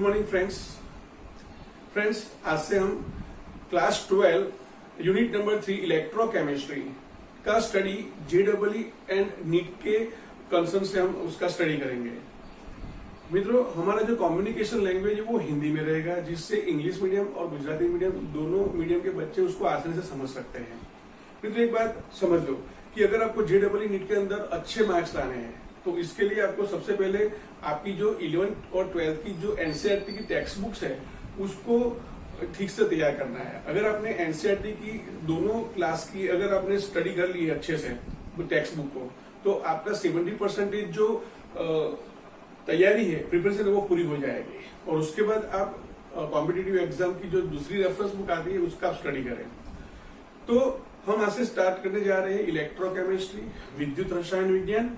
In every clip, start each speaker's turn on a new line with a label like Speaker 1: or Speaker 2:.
Speaker 1: Morning friends आज से हम क्लास 12 यूनिट नंबर 3 इलेक्ट्रोकेमिस्ट्री का स्टडी जेईई एंड नीट के कंसर्न से हम उसका स्टडी करेंगे। मित्रों, हमारा जो कम्युनिकेशन लैंग्वेज है वो हिंदी में रहेगा, जिससे इंग्लिश मीडियम और गुजराती मीडियम दोनों मीडियम के बच्चे उसको आसानी से समझ सकते हैं। मित्रों, एक बात समझ लो कि अगर आपको जेईई नीट के अंदर अच्छे मार्क्स लाने हैं तो इसके लिए आपको सबसे पहले आपकी जो 11th और 12th की जो एनसीईआरटी की टेक्स्ट बुक्स है उसको ठीक से तैयार करना है। अगर आपने एनसीईआरटी की दोनों क्लास की अगर आपने स्टडी कर ली है अच्छे से टेक्स्ट बुक को, तो आपका 70% जो तैयारी है, प्रिपरेशन है, वो पूरी हो जाएगी। और उसके बाद आप कॉम्पिटिटिव एग्जाम की जो दूसरी रेफरेंस बुक आती है उसका आप स्टडी करें। तो हम आज से स्टार्ट करने जा रहे हैं इलेक्ट्रोकेमिस्ट्री, विद्युत रसायन विज्ञान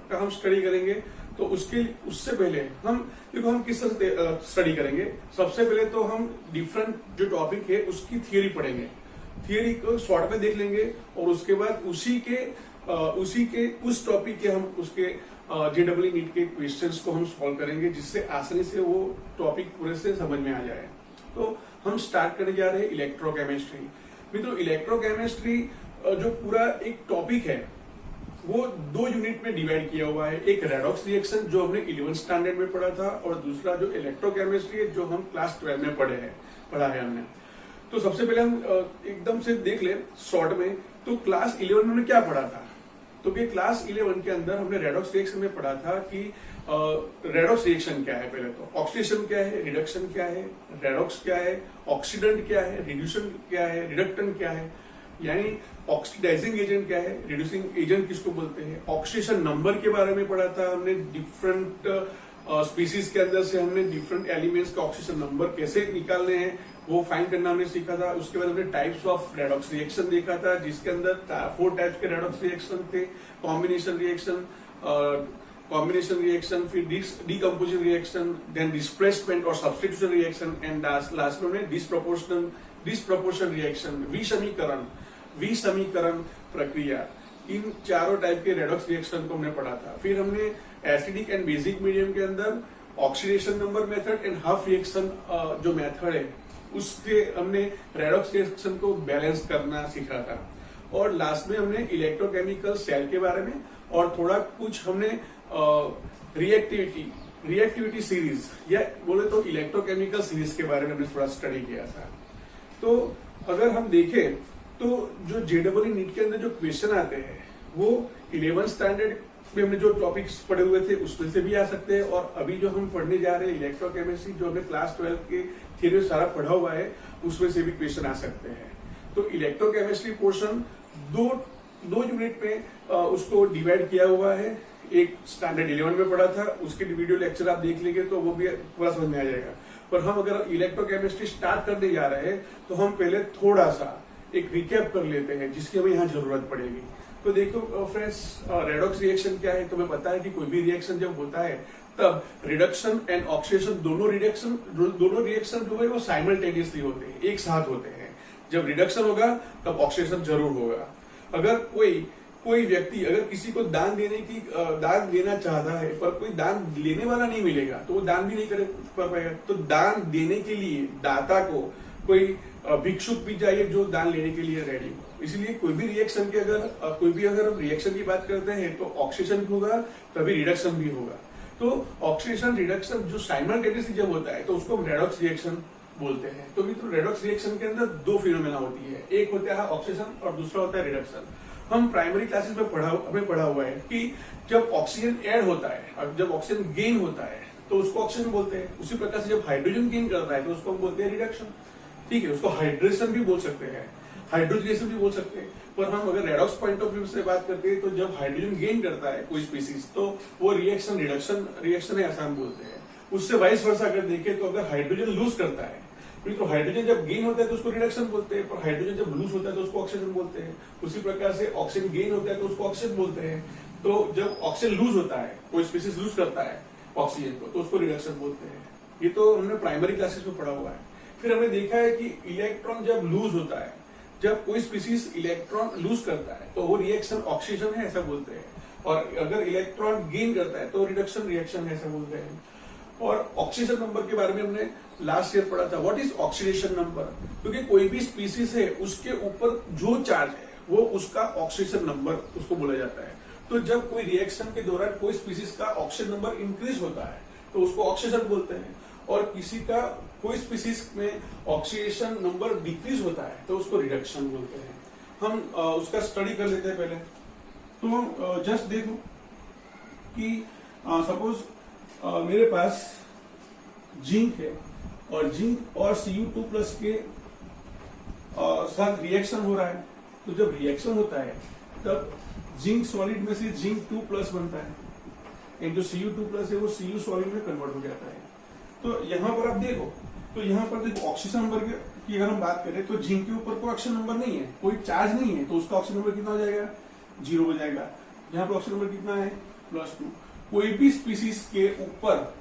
Speaker 1: का हम स्टडी करेंगे। तो उससे पहले हम किस तरह स्टडी करेंगे। सबसे पहले तो हम डिफरेंट जो टॉपिक है उसकी थियरी पढ़ेंगे, थियरी को शॉर्ट में देख लेंगे और उसके बाद उसी के उस टॉपिक के हम उसके जेईई नीट के क्वेश्चंस को हम सॉल्व करेंगे, जिससे आसानी से वो टॉपिक पूरे से समझ में आ जाए। तो हम स्टार्ट करने जा रहे हैं इलेक्ट्रोकेमिस्ट्री। मित्रों, इलेक्ट्रोकेमिस्ट्री जो पूरा एक टॉपिक है वो 2 यूनिट में डिवाइड किया हुआ है। एक रेडॉक्स रिएक्शन जो हमने 11th स्टैंडर्ड में पढ़ा था, और दूसरा जो इलेक्ट्रोकेमिस्ट्री है जो हम क्लास 12 में पढ़ा है हमने। तो सबसे पहले हम एकदम से देख ले शॉर्ट में, तो क्लास 11 में हमने क्या पढ़ा था। तो क्लास 11 के अंदर हमने रेडॉक्स रिएक्शन में पढ़ा था कि रेडॉक्स रिएक्शन क्या है। पहले तो ऑक्सीडेशन क्या है, रिडक्शन क्या है, रेडॉक्स क्या है, ऑक्सीडेंट क्या है, रिड्यूशन क्या है, रिडक्टेंट क्या है, यानी ऑक्सीडाइजिंग एजेंट क्या है, रिड्यूसिंग एजेंट किसको बोलते हैं। ऑक्सीडेशन नंबर के बारे में पढ़ा था हमने, डिफरेंट स्पीसीज के अंदर से हमने डिफरेंट एलिमेंट्स का ऑक्सीडेशन नंबर कैसे निकालने हैं वो फाइंड करना हमने सीखा था। उसके बाद हमने टाइप्स ऑफ रेडॉक्स रिएक्शन देखा था, जिसके अंदर 4 टाइप्स के रेडॉक्स रिएक्शन थे। कॉम्बिनेशन रिएक्शन, फिर डीकम्पोजिशन रिएक्शन, देन डिस्प्लेसमेंट और सब्स्टिट्यूशन रिएक्शन, एंड लास्ट में हमने डिस्प्रपोर्शन रिएक्शन, विसमीकरण प्रक्रिया। इन चारों टाइप के रेडॉक्स रिएक्शन को हमने पढ़ा था। फिर हमने एसिडिक एंड बेसिक मीडियम के अंदर oxidation number method and half reaction जो मेथड है उसके हमने रेडॉक्स रिएक्शन को बैलेंस करना सीखा था। और लास्ट में हमने इलेक्ट्रोकेमिकल सेल के बारे में और थोड़ा कुछ हमने रिएक्टिविटी सीरीज या बोले तो इलेक्ट्रोकेमिकल सीरीज के बारे में हमने थोड़ा स्टडी किया था। तो अगर हम देखें तो जो जेईई नीट के अंदर जो क्वेश्चन आते हैं वो 11th स्टैंडर्ड में हमने जो टॉपिक्स पढ़े हुए थे उसमें से भी आ सकते हैं, और अभी जो हम पढ़ने जा रहे हैं इलेक्ट्रोकेमिस्ट्री जो हमने क्लास 12 के थियरी सारा पढ़ा हुआ है उसमें से भी क्वेश्चन आ सकते हैं। तो इलेक्ट्रोकेमिस्ट्री पोर्शन दो यूनिट में उसको डिवाइड किया हुआ है। एक स्टैंडर्ड 11 में पढ़ा था, उसके वीडियो लेक्चर आप देख लेंगे तो वो भी पूरा समझ में आ जाएगा। पर हम अगर इलेक्ट्रोकेमिस्ट्री स्टार्ट करने जा रहे हैं तो हम पहले थोड़ा सा एक रिकैप कर लेते हैं जिसकी हमें यहाँ जरूरत पड़ेगी। तो देखो फ्रेंड्स, रेडॉक्स रिएक्शन क्या है। तुम्हें पता है कि कोई भी रिएक्शन जब होता है तब रिडक्शन एंड ऑक्सीडेशन दोनों रिएक्शन जो है वो साइमल्टेनियसली होते हैं, एक साथ होते हैं। जब रिडक्शन होगा तब ऑक्सीडेशन जरूर होगा। अगर कोई व्यक्ति अगर किसी को दान देना चाहता है पर कोई दान लेने वाला नहीं मिलेगा तो वो दान भी नहीं कर पाएगा। तो दान देने के लिए दाता को कोई भिक्षुक भी चाहिए जो दान लेने के लिए रेडी हो। इसलिए कोई भी अगर हम रिएक्शन की बात करते हैं तो ऑक्सीडेशन भी होगा तभी रिडक्शन भी होगा। तो ऑक्सीडेशन रिडक्शन जो साइमल्टेनियसली जब होता है तो उसको हम रेडॉक्स रिएक्शन बोलते हैं। तो मित्रों, रेडॉक्स रिएक्शन के अंदर 2 फिनोमेना होती है, एक होता है ऑक्सीडेशन और दूसरा होता है रिडक्शन। हम प्राइमरी क्लासेस में पढ़ा हुआ है कि जब ऑक्सीजन ऐड होता है और जब ऑक्सीजन गेन होता है तो उसको ऑक्सीजन बोलते हैं। उसी प्रकार से जब हाइड्रोजन गेन करता है तो उसको हम बोलते हैं रिडक्शन। ठीक है, उसको हाइड्रेशन भी बोल सकते हैं, हाइड्रोजनेशन भी बोल सकते हैं। पर हम अगर रेडॉक्स पॉइंट ऑफ व्यू से बात करते हैं तो जब हाइड्रोजन गेन करता है कोई स्पीसीज तो वो रिएक्शन रिएक्शन है, ऐसा हम बोलते हैं। उससे वाइस वर्सा अगर देखें तो अगर हाइड्रोजन लूज करता है तो हाइड्रोजन जब गेन होता है तो उसको रिडक्शन बोलते हैं, पर हाइड्रोजन जब लूज होता है तो उसको ऑक्सीजन बोलते हैं। उसी प्रकार से ऑक्सीजन गेन होता है तो उसको ऑक्सीजन बोलते हैं। तो जब ऑक्सीजन लूज होता है, कोई स्पीसीज लूज करता है ऑक्सीजन को, तो उसको रिडक्शन बोलते हैं। ये तो हमने प्राइमरी क्लासेस में पढ़ा हुआ है। फिर हमने देखा है कि इलेक्ट्रॉन जब लूज होता है, जब कोई स्पीसीज इलेक्ट्रॉन लूज करता है तो वो रिएक्शन ऑक्सीजन है ऐसा बोलते हैं, और अगर इलेक्ट्रॉन गेन करता है तो रिडक्शन रिएक्शन है ऐसा बोलते हैं। और ऑक्सीडेशन नंबर के बारे में हमने लास्ट ईयर पढ़ा था। What is oxidation number? क्योंकि कोई भी स्पीसीज है उसके ऊपर जो चार्ज है वो उसका ऑक्सीडेशन नंबर उसको बोला जाता है। तो जब कोई रिएक्शन के दौरान कोई स्पीसीज का ऑक्सीजन नंबर इंक्रीज होता है तो उसको ऑक्सीडेशन बोलते हैं, और किसी का कोई स्पीसीज में ऑक्सीडेशन नंबर डिक्रीज होता है तो उसको रिडक्शन बोलते हैं। हम उसका स्टडी कर लेते हैं पहले। तो जस्ट देखो कि सपोज मेरे पास जिंक है और जिंक और Cu2+ के साथ रिएक्शन हो रहा है। तो जब रिएक्शन होता है तब जिंक सॉलिड में से जिंक 2+ बनता है, एंड जो Cu2+ है वो Cu सॉलिड में कन्वर्ट हो जाता है। तो यहां पर आप देखो, तो यहां पर देखो ऑक्सीजन नंबर की अगर हम बात करें तो जिंक के ऊपर कोई ऑक्सीजन नंबर नहीं है, कोई चार्ज नहीं है, तो उसका ऑक्सीजन नंबर कितना हो जाएगा? 0 हो जाएगा। यहाँ पर ऑक्सीजन नंबर कितना है? +2। कोई भी स्पीसीज के ऊपर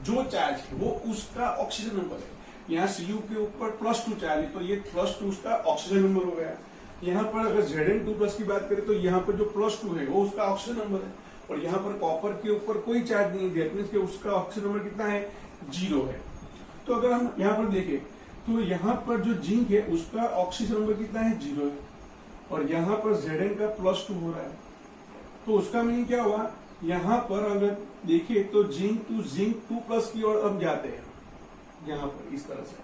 Speaker 1: जो चार्ज है वो उसका ऑक्सीजन नंबर है। यहाँ Cu के ऊपर +2 चार्ज है तो ये +2 उसका ऑक्सीजन नंबर हो गया। यहाँ पर अगर Zn2+ की बात करें तो यहाँ पर जो +2 है वो उसका ऑक्सीजन नंबर है, और यहाँ पर कॉपर के ऊपर कोई चार्ज नहीं है, दैट मींस कि उसका ऑक्सीजन नंबर कितना है? 0 है। तो अगर हम यहाँ पर देखें तो यहाँ पर जो जिंक है उसका ऑक्सीजन नंबर कितना है? 0 है, और यहाँ पर Zn का +2 हो रहा है। तो उसका मीनिंग क्या हुआ? यहाँ पर अगर देखिए तो जिंक 2+ की ओर अब जाते हैं, यहाँ पर इस तरह से।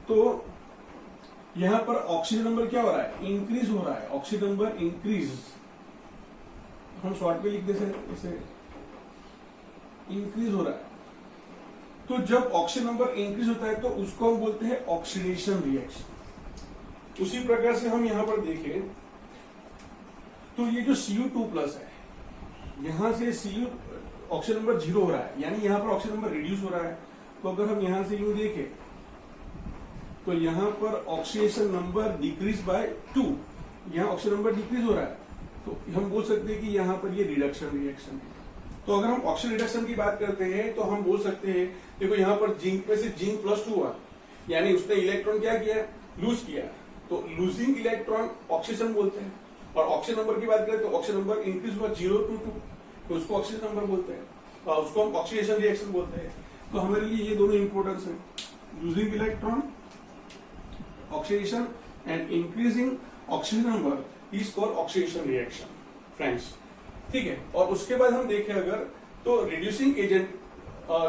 Speaker 1: तो यहाँ पर ऑक्सीजन नंबर क्या हो रहा है? इंक्रीज हो रहा है। ऑक्सीजन नंबर इंक्रीज, हम शॉर्ट में लिख दे इसे, इंक्रीज हो रहा है। तो जब ऑक्सीजन नंबर इंक्रीज होता है तो उसको हम बोलते हैं ऑक्सीडेशन रिएक्शन। उसी प्रकार से हम यहाँ पर देखें तो ये जो Cu2+ है, यहां से ऑक्सीजन नंबर 0 हो रहा है, यानी यहाँ पर ऑक्सीजन नंबर रिड्यूस हो रहा है। तो अगर हम यहां से यूं देखें तो यहाँ पर ऑक्सीडेशन नंबर डिक्रीज बाय 2, यहाँ ऑक्सीजन नंबर डिक्रीज हो रहा है, तो हम बोल सकते हैं कि यहाँ पर ये रिडक्शन रिएक्शन है। तो अगर हम ऑक्सीजन रिडक्शन की बात करते हैं तो हम बोल सकते हैं, देखो यहाँ पर जिंक में से जिंक +2 हुआ, यानी उसने इलेक्ट्रॉन क्या किया? लूज किया। तो लूजिंग इलेक्ट्रॉन ऑक्सीजन बोलते हैं। और ऑक्सीजन नंबर की बात करें तो ऑक्सीजन नंबर इंक्रीज हुआ 0 to 2, तो उसको ऑक्सीजन नंबर बोलते हैं, और उसको हम ऑक्सीडेशन रिएक्शन बोलते हैं। तो हमारे लिए ये दोनों इंपॉर्टेंस है, losing electron oxidation and increasing oxygen number is called oxidation reaction friends. ठीक है। और उसके बाद हम देखें अगर तो रिड्यूसिंग एजेंट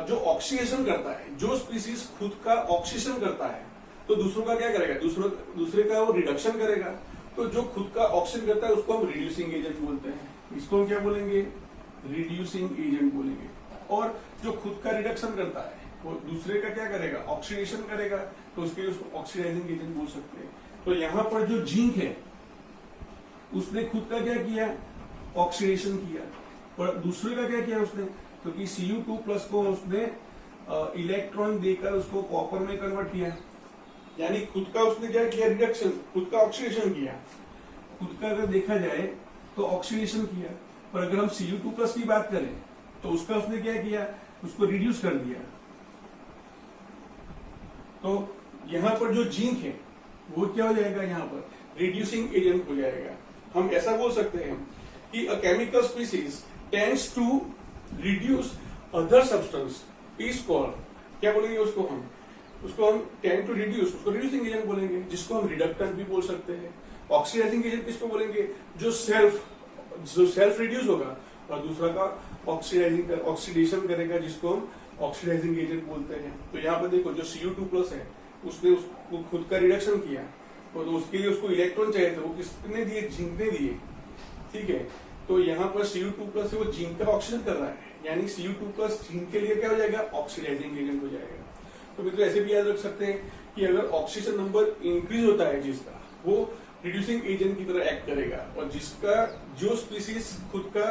Speaker 1: जो ऑक्सीडेशन करता है, जो स्पीसीज खुद का ऑक्सीडेशन करता है तो दूसरों का क्या करेगा? दूसरे का वो रिडक्शन करेगा। तो जो खुद का ऑक्सीजन करता है उसको हम रिड्यूसिंग एजेंट बोलते हैं। इसको हम क्या बोलेंगे? रिड्यूसिंग एजेंट बोलेंगे। और जो खुद का रिडक्शन करता है वो दूसरे का क्या करेगा? ऑक्सीडेशन करेगा, तो उसके लिए उसको ऑक्सीडाइजिंग एजेंट बोल सकते हैं। तो यहाँ पर जो जिंक है उसने खुद का क्या किया? ऑक्सीडेशन किया, और दूसरे का क्या किया उसने? क्योंकि Cu2+ को उसने इलेक्ट्रॉन देकर उसको कॉपर में कन्वर्ट किया, यानी खुद का उसने क्या किया? रिडक्शन, खुद का ऑक्सीडेशन किया। खुद का अगर देखा जाए तो ऑक्सीडेशन किया, पर अगर हम Cu2+ की बात करें तो उसका उसने क्या किया? उसको रिड्यूस कर दिया। तो यहां पर जो जिंक है वो क्या हो जाएगा? यहाँ पर रिड्यूसिंग एजेंट हो जाएगा। हम ऐसा बोल सकते हैं कि a chemical species tends to reduce other substance is called, क्या बोलेंगे उसको हम tend to reduce, उसको reducing agent बोलेंगे, जिसको हम reductant भी बोल सकते हैं। ऑक्सीडाइजिंग एजेंट किसको बोलेंगे? जो सेल्फ रिड्यूस होगा, और दूसरा का ऑक्सीडेशन करेगा, जिसको हम ऑक्सीडाइजिंग एजेंट बोलते हैं। तो यहाँ पर देखो जो Cu2+ है उसने उसको खुद का रिडक्शन किया, तो उसके लिए उसको इलेक्ट्रॉन चाहिए थे, वो किसने दिए? जिंक ने दिए। ठीक है। तो यहाँ पर Cu2+ वो जिंक का ऑक्सीजन कर रहा है, यानी Cu2+ जिंक के लिए क्या हो जाएगा? ऑक्सीडाइजिंग एजेंट हो जाएगा। तो मित्रों ऐसे भी याद रख सकते हैं कि अगर ऑक्सीजन नंबर इंक्रीज होता है जिसका, वो रिड्यूसिंग एजेंट की तरह एक्ट करेगा, और जिसका जो स्पीसीज खुद का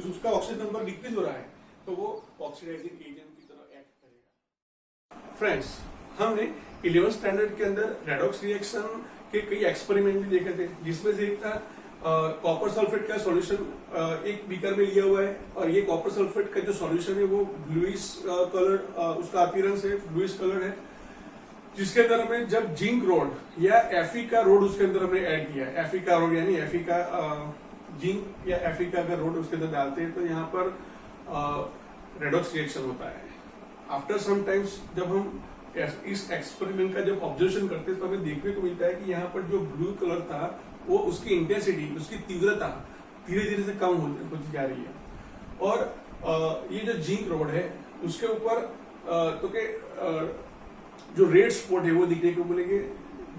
Speaker 1: उसका ऑक्सीजन नंबर डिक्रीज हो रहा है तो वो ऑक्सीडाइजिंग एजेंट की तरह एक्ट करेगा। फ्रेंड्स, हमने 11th स्टैंडर्ड के अंदर रेडॉक्स रिएक्शन के कई एक्सपेरिमेंट भी देखे थे, जिसमें से एक था कॉपर सल्फेट का सॉल्यूशन एक बीकर में लिया हुआ है, और ये कॉपर सल्फेट का जो सॉल्यूशन है वो ब्लूइश कलर, उसका अपीयरेंस है ब्लूइश कलर है, जिसके अंदर हमने जब जिंक रोड या Fe का रोड उसके अंदर हमने ऐड किया, Fe का रोड यानी Fe का जिंक या Fe का अगर रोड उसके अंदर डालते हैं तो यहाँ पर रेडॉक्स रिएक्शन होता है। आफ्टर सम टाइम्स जब हम इस एक्सपेरिमेंट का जब ऑब्जर्वेशन करते हैं तो हमें देखने को मिलता है कि यहाँ पर जो ब्लू कलर था वो उसकी इंटेंसिटी, उसकी तीव्रता धीरे धीरे से कम होती जा रही है। और ये जो जिंक रोड है उसके ऊपर तो के जो रेड स्पॉट है वो दिखने को मिलेंगे।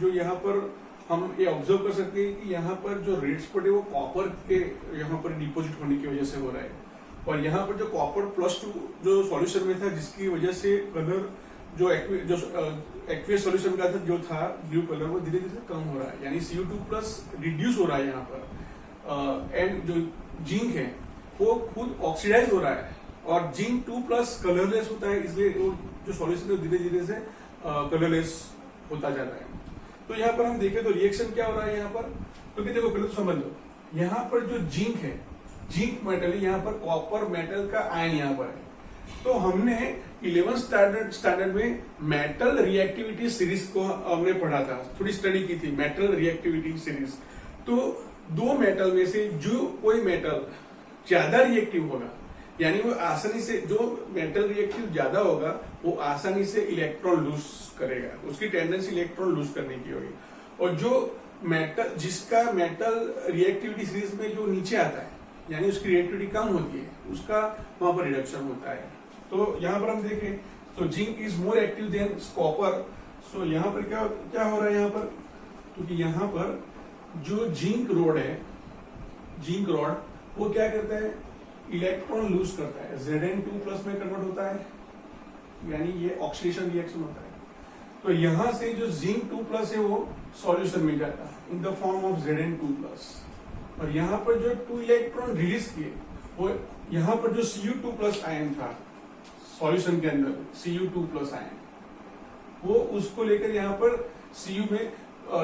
Speaker 1: जो यहाँ पर हम ये ऑब्जर्व कर सकते हैं कि यहाँ पर जो रेड स्पॉट है वो कॉपर के यहाँ पर डिपोजिट होने की वजह से हो रहा है। और यहाँ पर जो कॉपर +2 जो सॉल्यूशन में था जिसकी वजह से कलर जो एक्वियस सॉल्यूशन का जो था ब्लू कलर वो धीरे धीरे कम हो रहा है, यानी Cu2+ रिड्यूस हो रहा है यहाँ पर। एंड जो जिंक है वो खुद ऑक्सीडाइज हो रहा है और जिंक 2+ कलरलेस होता है, इसलिए वो जो सॉल्यूशन है धीरे धीरे से कलरलेस होता जा रहा है। तो यहाँ पर हम देखें तो रिएक्शन क्या हो रहा है यहाँ पर, क्योंकि देखो पहले तो समझ लो यहाँ पर जो जिंक है, जिंक मेटल है, यहाँ पर कॉपर मेटल का आयन यहाँ पर है। तो हमने 11th स्टैंडर्ड में मेटल रिएक्टिविटी सीरीज को हमने पढ़ा था, थोड़ी स्टडी की थी मेटल रिएक्टिविटी सीरीज। तो दो मेटल में से जो कोई मेटल ज्यादा रिएक्टिव होगा, यानी वो आसानी से, जो मेटल रिएक्टिव ज्यादा होगा वो आसानी से इलेक्ट्रॉन लूज करेगा, उसकी टेंडेंसी इलेक्ट्रॉन लूज करने की होगी। और जो मेटल जिसका मेटल रिएक्टिविटी सीरीज में जो नीचे आता है, यानी उसकी रिएक्टिविटी कम होती है, उसका वहां पर रिडक्शन होता है। तो यहाँ पर हम देखें तो zinc is more active than copper. So यहाँ पर क्या हो रहा है यहाँ पर, क्योंकि यहाँ पर जो जिंक रोड है, जिंक रॉड वो क्या करता है, इलेक्ट्रॉन लूज करता है, Zn2+ में कन्वर्ट होता है, यानी ये ऑक्सीडेशन रिएक्शन होता है। तो यहां से जो जिंक 2+ है वो सॉल्यूशन में जाता है in the form of Zn2+। और यहाँ पर जो 2 इलेक्ट्रॉन रिलीज किए वो यहाँ पर जो Cu2+ आयन था सॉल्यूशन के अंदर, Cu2+ आयन, वो उसको लेकर यहाँ पर Cu में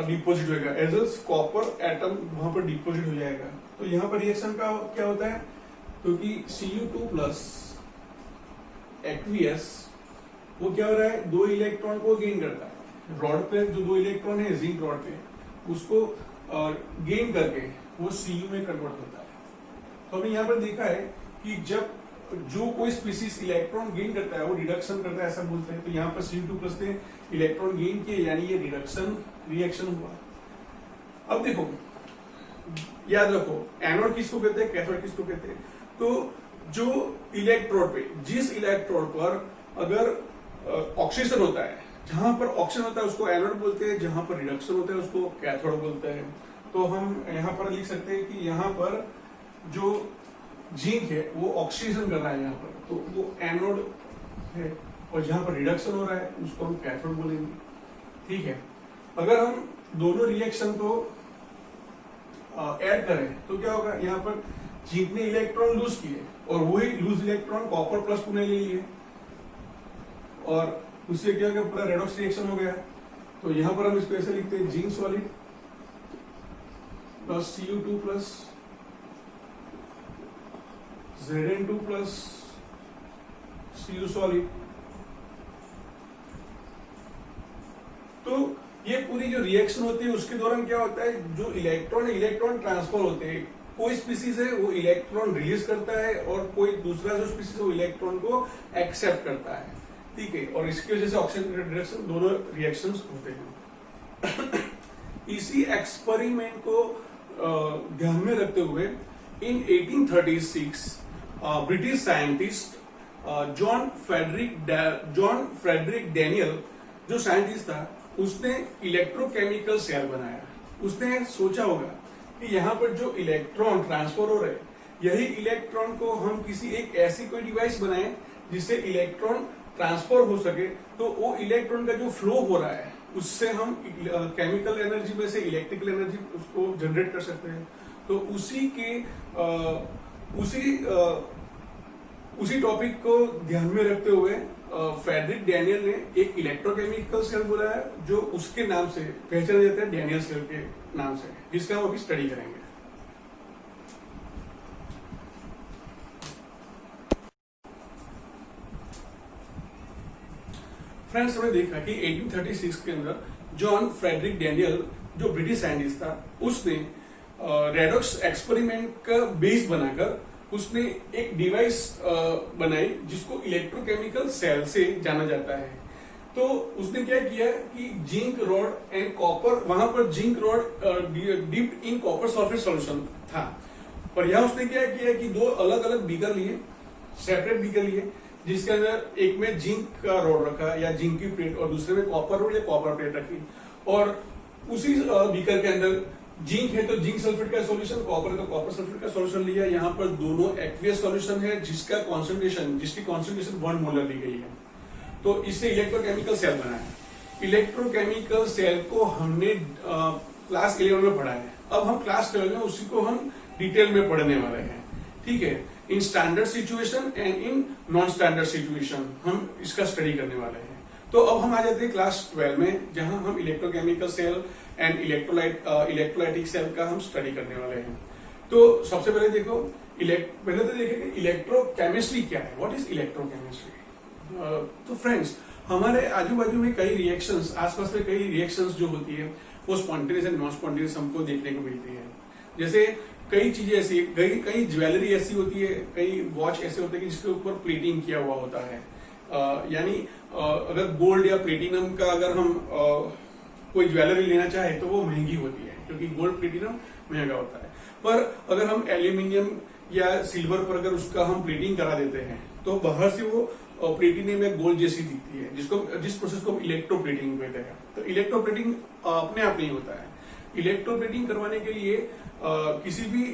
Speaker 1: डिपोजिट होगा, एज कॉपर एटम वहां पर डिपोजिट हो जाएगा। तो यहाँ पर रिएक्शन का क्या होता है, क्योंकि Cu2+ एक्वियस वो क्या हो रहा है, 2 इलेक्ट्रॉन को गेन करता है। रॉड पे जो 2 इलेक्ट्रॉन है जिंक रॉड पे, उसको गेन करके वो Cu में कन्वर्ट होता है। तो हमने यहाँ पर देखा है कि जब जो कोई स्पीसीज इलेक्ट्रॉन गेन करता है वो रिडक्शन करता है, ऐसा बोलते हैं। तो यहाँ पर Cu2+ ने इलेक्ट्रॉन गेन किए, यानी ये रिडक्शन रिएक्शन हुआ। अब देखो, याद रखो एनोड किसको कहते हैं, कैथोड किसको कहते हैं। तो जो इलेक्ट्रोड पे, जिस इलेक्ट्रोड पर अगर ऑक्सीजन होता है, जहां पर ऑक्सीजन होता है उसको एनोड बोलते हैं, जहां पर रिडक्शन होता है उसको कैथोड बोलते हैं। तो हम यहाँ पर लिख सकते हैं कि यहाँ पर जो जिंक है वो ऑक्सीजन कर रहा है यहाँ पर, तो वो एनोड है, और जहां पर रिडक्शन हो रहा है उसको हम कैथोड बोलेंगे। ठीक है, अगर हम दोनों रिएक्शन को ऐड करें तो क्या होगा, यहाँ पर जिंक ने इलेक्ट्रॉन लूज किए और वही लूज इलेक्ट्रॉन कॉपर+ को ले लिए, और उससे क्या होगा, पूरा रेडॉक्स रिएक्शन हो गया। तो यहाँ पर हम इसको ऐसे लिखते हैं, zinc solid plus Cu2+ Zn2+ Cu solid. तो ये पूरी जो रिएक्शन होती है उसके दौरान क्या होता है, जो इलेक्ट्रॉन ट्रांसफर होते हैं। कोई स्पीसीज है वो इलेक्ट्रॉन रिलीज करता है और कोई दूसरा जो स्पीसीज है वो इलेक्ट्रॉन को एक्सेप्ट करता है। ठीक है, और इसकी वजह से ऑक्सीजन रिडक्शन दोनों रिएक्शंस होते हैं। इसी एक्सपेरिमेंट को ध्यान में रखते हुए इन 1836 British scientist John Frederick Daniell जो साइंटिस्ट था, उसने इलेक्ट्रोकेमिकल सेल बनाया। उसने सोचा होगा कि यहाँ पर जो इलेक्ट्रॉन ट्रांसफर हो रहे हैं, यही इलेक्ट्रॉन को हम किसी एक ऐसी कोई डिवाइस बनाएं जिससे इलेक्ट्रॉन ट्रांसफर हो सके। तो वो इलेक्ट्रॉन का जो फ्लो हो रहा है उससे हम केमिकल एनर्जी में से इलेक्ट्रिकल एनर्जी उसको जनरेट कर सकते हैं। तो उसी टॉपिक को ध्यान में रखते हुए फ्रेडरिक डैनियल ने एक इलेक्ट्रोकेमिकल सेल बनाया जो उसके नाम से पहचाना जाता है, डैनियल सेल के नाम से, जिसका हम अभी स्टडी करेंगे। फ्रेंड्स, हमने देखा कि 1836 के अंदर जॉन फ्रेडरिक डैनियल जो ब्रिटिश साइंटिस्ट था, उसने रेडॉक्स एक्सपेरिमेंट का बेस बनाकर उसने एक डिवाइस बनाई जिसको इलेक्ट्रोकेमिकल सेल से जाना जाता है। तो उसने क्या किया कि जिंक रॉड एंड कॉपर, वहां पर zinc rod dipped in copper sulphate solution था, पर यहां उसने क्या किया कि दो अलग अलग बीकर लिए, सेपरेट बीकर लिए, जिसके अंदर एक में जिंक का रॉड रखा या जिंक की प्लेट और दूसरे में कॉपर रॉड या कॉपर प्लेट रखी, और उसी बीकर के अंदर जिंक है तो जिंक सल्फेट का सॉल्यूशन, कॉपर है तो कॉपर सल्फेट का सॉल्यूशन लिया। यहाँ पर दोनों एक्वियस सॉल्यूशन है जिसकी कॉन्सेंट्रेशन 1 मोलर ली गई है। तो इससे इलेक्ट्रोकेमिकल सेल बना है। इलेक्ट्रोकेमिकल सेल को हमने क्लास 11 में पढ़ा है। अब हम क्लास 12 में उसी को हम डिटेल में पढ़ने वाले हैं, ठीक है। In standard situation and in non standard situation हम इसका स्टडी करने वाले हैं। तो अब हम आ जाते हैं क्लास 12 में, जहां हम electrochemical cell and electrolytic cell का हम स्टडी करने वाले हैं। तो सबसे पहले देखो, पहले तो देखेंगे इलेक्ट्रोकेमिस्ट्री क्या है, व्हाट इज इलेक्ट्रोकेमिस्ट्री। तो फ्रेंड्स, हमारे आजू बाजू में कई रिएक्शंस, आसपास में कई रिएक्शंस जो होती है वो स्पॉन्टेनियस एंड नॉन स्पॉन्टेनियस हमको देखने को मिलती है। जैसे कई चीजें ऐसी, कई ज्वेलरी ऐसी होती है, कई वॉच ऐसे होते हैं कि जिसके ऊपर प्लेटिंग किया हुआ होता है। यानी अगर गोल्ड या प्लेटिनम का अगर हम कोई ज्वेलरी लेना चाहे तो वो महंगी होती है, क्योंकि गोल्ड प्लेटिनम महंगा होता है। पर अगर हम एल्यूमिनियम या सिल्वर पर अगर उसका हम प्लेटिंग करा देते हैं तो बाहर से वो प्लेटिनियम या गोल्ड जैसी दिखती है, जिस प्रोसेस को हम इलेक्ट्रोप्लेटिंग कहते हैं। तो इलेक्ट्रोप्लेटिंग अपने आप नहीं होता है। इलेक्ट्रोप्लेटिंग करवाने के लिए किसी भी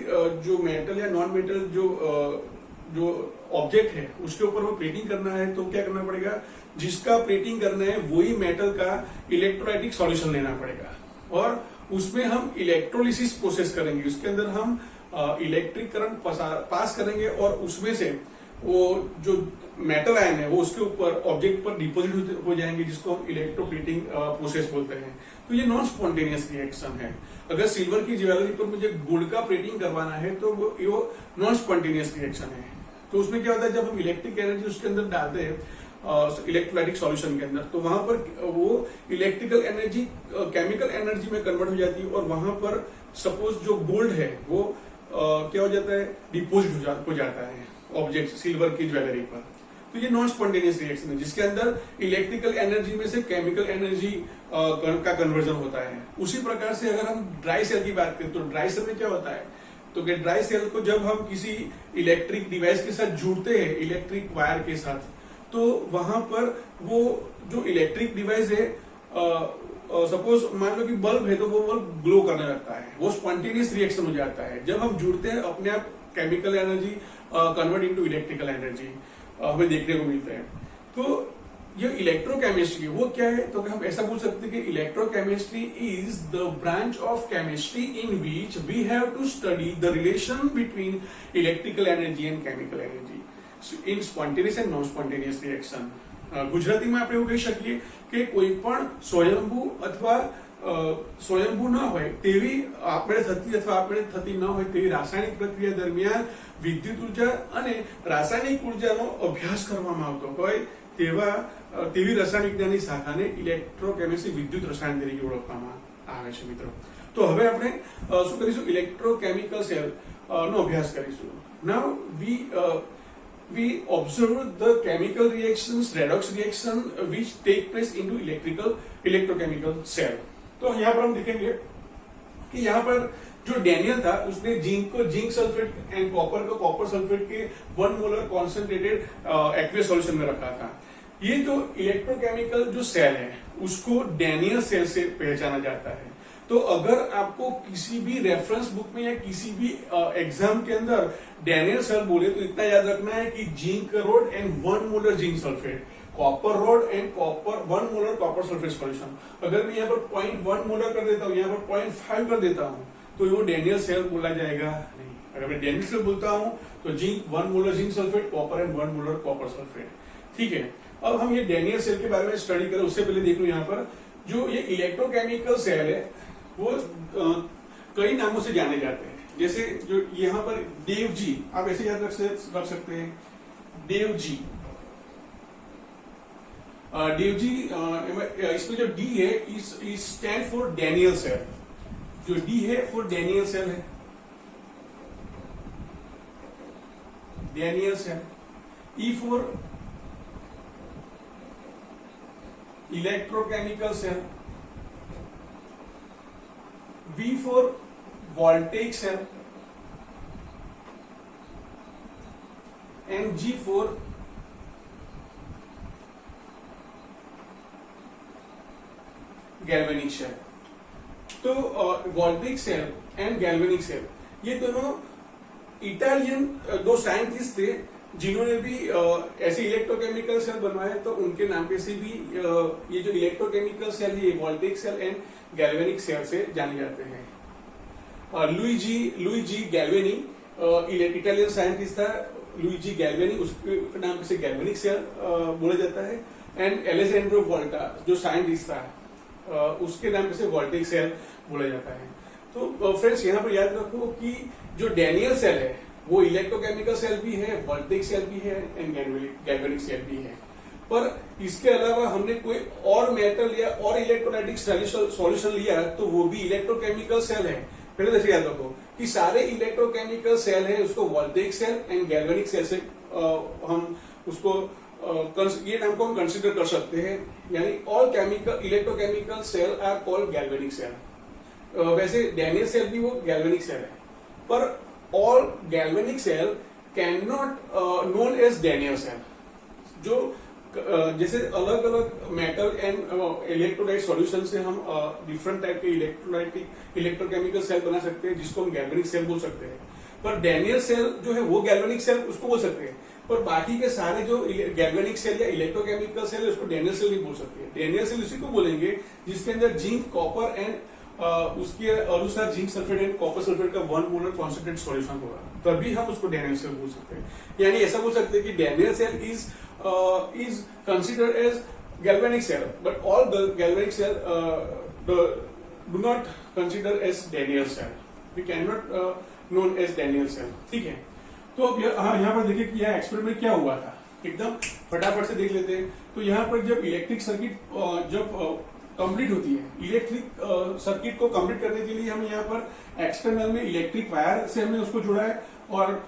Speaker 1: जो मेटल या नॉन मेटल जो ऑब्जेक्ट है उसके ऊपर वो प्लेटिंग करना है तो क्या करना पड़ेगा, जिसका प्लेटिंग करना है वही मेटल का इलेक्ट्रोलाइटिक सॉल्यूशन लेना पड़ेगा, और उसमें हम इलेक्ट्रोलिसिस प्रोसेस करेंगे। उसके अंदर हम इलेक्ट्रिक करंट पास करेंगे और उसमें से वो जो मेटल आयन है वो उसके ऊपर ऑब्जेक्ट पर डिपोजिट हो जाएंगे, जिसको हम इलेक्ट्रोप्लेटिंग प्रोसेस बोलते हैं। तो ये नॉन स्पॉन्टेनियस रिएक्शन है। अगर सिल्वर की ज्वेलरी पर मुझे गोल्ड का प्लेटिंग करवाना है तो वो नॉन स्पॉन्टेनियस रिएक्शन है। तो उसमें क्या होता है, जब हम इलेक्ट्रिक एनर्जी उसके अंदर डालते हैं इलेक्ट्रोलाइटिक सॉल्यूशन के अंदर, तो वहां पर वो इलेक्ट्रिकल एनर्जी केमिकल एनर्जी में कन्वर्ट हो जाती है, और वहां पर सपोज जो गोल्ड है वो क्या हो जाता है, डिपोजिट हो जाता है ऑब्जेक्ट सिल्वर की ज्वेलरी पर। तो ये नॉन स्पॉन्टेनियस रिएक्शन है जिसके अंदर इलेक्ट्रिकल एनर्जी में से केमिकल एनर्जी का कन्वर्जन होता है। उसी प्रकार से अगर हम ड्राई सेल की बात करें तो ड्राई सेल में क्या होता है, तो ड्राई सेल को जब हम किसी इलेक्ट्रिक डिवाइस के साथ जुड़ते हैं, इलेक्ट्रिक वायर के साथ, तो वहां पर वो जो इलेक्ट्रिक डिवाइस है, सपोज मान लो कि बल्ब है तो वो बल्ब ग्लो करने लगता है, वो स्पॉन्टेनियस रिएक्शन हो जाता है। जब हम जुड़ते हैं अपने आप chemical energy convert into electrical energy हमें देखने को मिलता है। तो ये इलेक्ट्रोकेमिस्ट्री वो क्या है, तो हम ऐसा बोल सकते हैं कि electrochemistry is the branch of chemistry in which we have to study the relation between electrical energy and chemical energy in spontaneous and non spontaneous reaction. ગુજરાતીમાં આપણે એવું કહી શકીએ કે કોઈ પણ સ્વયંભૂ અથવા સ્વયંભૂ ન હોય તેવી આપણે થતી અથવા આપણે થતી ન હોય તેવી રાસાયણિક પ્રક્રિયા દરમિયાન વિદ્યુત ઉર્જા અને રાસાયણિક ઉર્જાનો અભ્યાસ કરવામાં આવતો હોય તેવી રસાયણ વિજ્ઞાનની શાખાને ઇલેક્ટ્રોકેમિસ્ટ્રી વિદ્યુત રસાયણ તરીકે ઓળખવામાં આવે છે મિત્રો। તો હવે આપણે શું કરીશું, ઇલેક્ટ્રોકેમિકલ સેલ નો અભ્યાસ કરીશું। નાઉ we observe the chemical reactions, redox reaction which take place into electrochemical cell। तो यहाँ पर हम देखेंगे कि यहाँ पर जो डैनियल था उसने जिंक को जिंक सल्फेट एंड कॉपर को कॉपर सल्फेट के 1 मोलर कॉन्सेंट्रेटेड एक्वियस सॉल्यूशन में रखा था। ये जो इलेक्ट्रोकेमिकल जो सेल है उसको डैनियल सेल से पहचाना जाता है। तो अगर आपको किसी भी रेफरेंस बुक में या किसी भी एग्जाम के अंदर डैनियल सेल बोले तो इतना याद रखना है कि zinc road and 1 molar zinc sulphate, copper road and copper 1 molar copper sulphate solution. अगर मैं यहाँ पर 0.1 मोलर कर देता हूँ, यहाँ पर 0.5 कर देता हूँ तो वो डैनियल सेल बोला जाएगा नहीं। अगर मैं डैनियल सेल बोलता हूँ तो zinc 1 molar zinc sulphate, copper and 1 molar copper sulphate, ठीक है। अब हम ये डैनियल सेल के बारे में स्टडी करें उससे पहले देख लो यहाँ पर जो ये इलेक्ट्रोकेमिकल सेल है वो कई नामों से जाने जाते हैं। जैसे जो यहाँ पर देव जी, आप ऐसे याद रख सकते हैं, देव जी। देव जी इसमें जो डी है is stand for Daniell cell. जो डी है फॉर डैनियल सेल है। Daniell cell. E for electrochemical cell. V for voltaic cell. And G for galvanic cell. तो voltaic cell and galvanic cell ये दोनों इटालियन दो scientist थे जिन्होंने भी ऐसे इलेक्ट्रोकेमिकल सेल बनवाए, तो उनके नाम पे से भी ये जो इलेक्ट्रोकेमिकल सेल है ये voltaic cell and galvanic cell से जाने जाते हैं। लुइजी गैल्वेनी इटालियन साइंटिस्ट था, लुइजी गैल्वेनी, उसके नाम से गैल्वेनिक सेल बोला जाता है। एंड एलेजेंड्रो वोल्टा जो साइंटिस्ट था उसके नाम से वोल्टेइक सेल बोला जाता है। तो फ्रेंड्स यहाँ पर याद रखो कि जो डैनियल सेल है वो इलेक्ट्रोकेमिकल सेल भी है, वोल्टेइक सेल भी है एंड गैल्वेनिक सेल भी है। पर इसके अलावा हमने कोई और मेटल या और इलेक्ट्रोलाइटिक सॉल्यूशन लिया तो वो भी इलेक्ट्रोकेमिकल सेल है। पहले जैसे याद रखो कि सारे इलेक्ट्रोकेमिकल सेल है उसको voltaic cell and galvanic cell से हम उसको ये नाम को हम कंसिडर कर सकते हैं, यानी all chemical electrochemical cell are called galvanic cell. वैसे डैनियल सेल भी वो गैल्वेनिक सेल है, पर all galvanic cell can not known as Daniell cell. जो जैसे अलग अलग मेटल एंड इलेक्ट्रोलाइट सॉल्यूशन से हम डिफरेंट टाइप के इलेक्ट्रोकेमिकल सेल बना सकते हैं जिसको हम गैल्वेनिक सेल बोल सकते हैं। पर डैनियल सेल जो है वो गैल्वेनिक सेल उसको बोल सकते हैं, पर बाकी के सारे जो गैल्वेनिक सेल या इलेक्ट्रोकेमिकल सेल है उसको डैनियल सेल नहीं बोल सकते। डैनियल सेल उसी को बोलेंगे जिसके अंदर जिंक, कॉपर एंड उसके अनुसार zinc sulphate and copper sulphate का 1 मोलर कॉन्सेंट्रेट सॉल्यूशन होगा, तभी हम उसको डैनियल सेल बोल सकते हैं। यानी ऐसा बोल सकते हैं कि Daniell cell is considered as galvanic cell, but all the galvanic cell do not consider as Daniell cell. We cannot known as Daniell cell. ठीक है, तो अब यहाँ पर देखिए कि यह एक्सपेरिमेंट क्या हुआ था, एकदम फटाफट से देख लेते हैं। तो यहाँ पर जब इलेक्ट्रिक सर्किट जब कंप्लीट होती है, इलेक्ट्रिक सर्किट को कंप्लीट करने के लिए हम यहाँ पर एक्सटर्नल में इलेक्ट्रिक वायर से हमने उसको जोड़ा है, और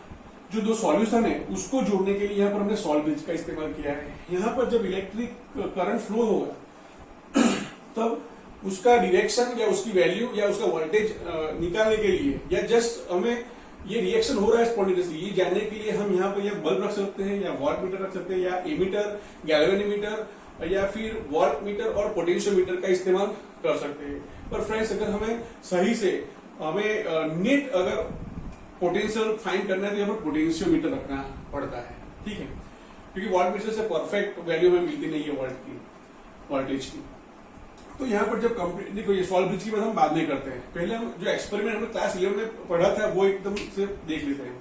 Speaker 1: जो दो सॉल्यूशन है उसको जोड़ने के लिए यहाँ पर हमने सॉल्व ब्रिज का इस्तेमाल किया है। यहाँ पर जब इलेक्ट्रिक करंट फ्लो होगा तब उसका डिरेक्शन या उसकी वैल्यू या उसका वोल्टेज निकालने के लिए, या जस्ट हमें ये रिएक्शन हो रहा है स्पॉन्टेनियसली ये जानने के लिए हम यहाँ पर या बल्ब रख सकते हैं, या वॉट मीटर रख सकते हैं, या एमीटर, गैल्वेनोमीटर, या फिर वॉट मीटर और पोटेंशियोमीटर का इस्तेमाल कर सकते हैं। पर फ्रेंड्स अगर हमें सही से हमें नीट अगर पोटेंशियल फाइंड करना है तो यहाँ पर पोटेंशियोमीटर रखना पड़ता है, ठीक है, क्योंकि वॉल्ट मीटर से परफेक्ट वैल्यू हमें मिलती नहीं है वोल्टेज की। तो यहाँ पर जब कंप्लीट देखो ये सॉल्व ब्रिज की बात हम बाद में करते हैं, पहले हम जो एक्सपेरिमेंट हमने क्लास 11 में पढ़ा था वो एकदम से देख लेते हैं।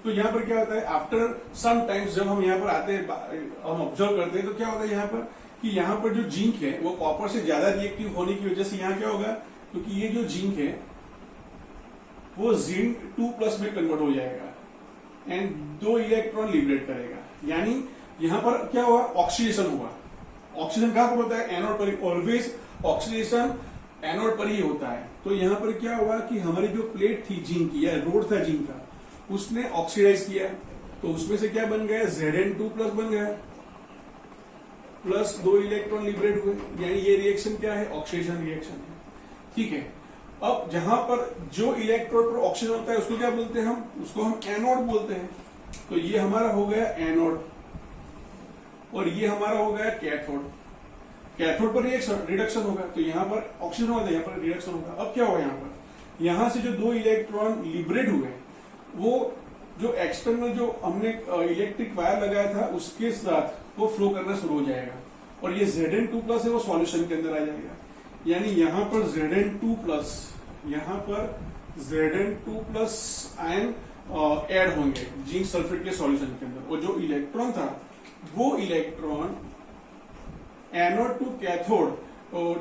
Speaker 1: तो यहाँ पर क्या होता है, आफ्टर सम टाइम्स जब हम यहाँ पर आते हैं, हम ऑब्जर्व करते हैं तो क्या होता है यहाँ पर कि यहाँ पर जो जिंक है वो कॉपर से ज्यादा रिएक्टिव होने की वजह से यहाँ क्या होगा, क्योंकि ये जो जिंक है वो जिंक 2+ में कन्वर्ट हो जाएगा एंड 2 इलेक्ट्रॉन लिबरेट करेगा। यानी यहाँ पर क्या हुआ, ऑक्सीडेशन हुआ। ऑक्सीडेशन कहाँ पर होता है, एनोड पर। ऑलवेज ऑक्सीडेशन एनोड पर ही होता है। तो यहाँ पर क्या हुआ कि हमारी जो प्लेट थी जिंक की या रोड था जिंक का, उसने ऑक्सीडाइज किया, तो उसमें से क्या बन गया, Zn2+ बन गया, प्लस 2 इलेक्ट्रॉन लिबरेट हुए। यानी ये रिएक्शन क्या है, ऑक्सीडेशन रिएक्शन है, ठीक है। अब जहां पर जो इलेक्ट्रोड पर ऑक्सीजन होता है उसको क्या बोलते हैं, उसको हम एनोड बोलते हैं। तो ये हमारा हो गया एनोड और ये हमारा हो गया कैथोड। कैथोड पर रिडक्शन होगा, तो यहाँ पर ऑक्सीजन होगा, यहाँ पर रिडक्शन होगा। अब क्या होगा, यहाँ पर यहाँ से जो 2 इलेक्ट्रॉन लिबरेट हुए वो जो एक्सटर्नल जो हमने इलेक्ट्रिक वायर लगाया था उसके साथ वो फ्लो करना शुरू हो जाएगा, और ये Zn2+ है वो सॉल्यूशन के अंदर आ जाएगा। यानी यहाँ पर Zn2+, यहाँ पर Zn2+ आयन ऐड होंगे जिंक सल्फेट के सॉल्यूशन के अंदर, और जो इलेक्ट्रॉन था वो electron anode to cathode